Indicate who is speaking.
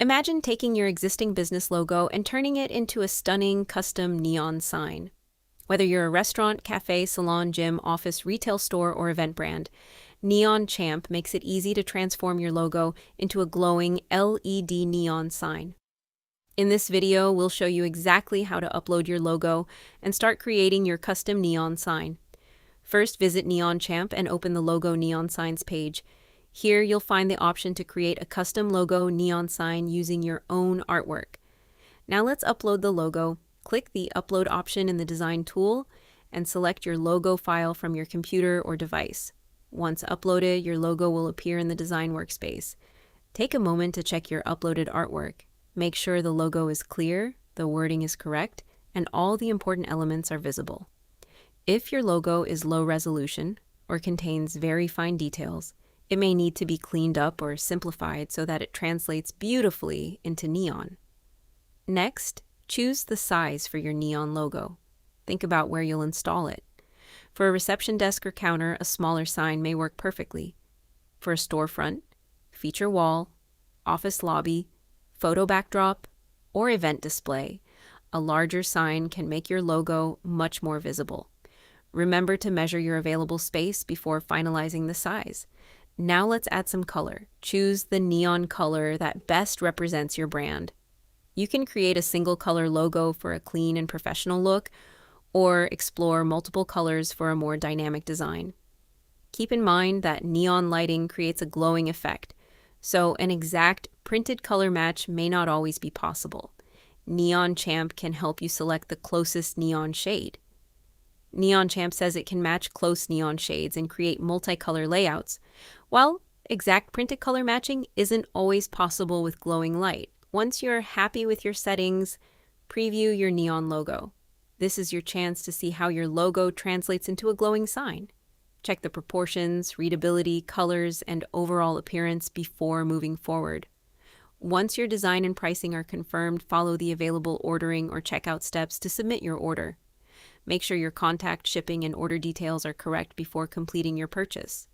Speaker 1: Imagine taking your existing business logo and turning it into a stunning custom neon sign. Whether you're a restaurant, cafe, salon, gym, office, retail store, or event brand, NeonChamp makes it easy to transform your logo into a glowing LED neon sign. In this video, we'll show you exactly how to upload your logo and start creating your custom neon sign. First, visit NeonChamp and open the Logo Neon Signs page. Here, you'll find the option to create a custom logo neon sign using your own artwork. Now let's upload the logo. Click the Upload option in the Design tool and select your logo file from your computer or device. Once uploaded, your logo will appear in the Design workspace. Take a moment to check your uploaded artwork. Make sure the logo is clear, the wording is correct, and all the important elements are visible. If your logo is low resolution or contains very fine details, it may need to be cleaned up or simplified so that it translates beautifully into neon. Next, choose the size for your neon logo. Think about where you'll install it. For a reception desk or counter, a smaller sign may work perfectly. For a storefront, feature wall, office lobby, photo backdrop, or event display, a larger sign can make your logo much more visible. Remember to measure your available space before finalizing the size. Now let's add some color. Choose the neon color that best represents your brand. You can create a single color logo for a clean and professional look, or explore multiple colors for a more dynamic design. Keep in mind that neon lighting creates a glowing effect, so an exact printed color match may not always be possible. NeonChamp can help you select the closest neon shade. NeonChamp says it can match close neon shades and create multicolor layouts. While exact printed color matching isn't always possible with glowing light. Once you're happy with your settings, preview your neon logo. This is your chance to see how your logo translates into a glowing sign. Check the proportions, readability, colors, and overall appearance before moving forward. Once your design and pricing are confirmed, follow the available ordering or checkout steps to submit your order. Make sure your contact, shipping, and order details are correct before completing your purchase.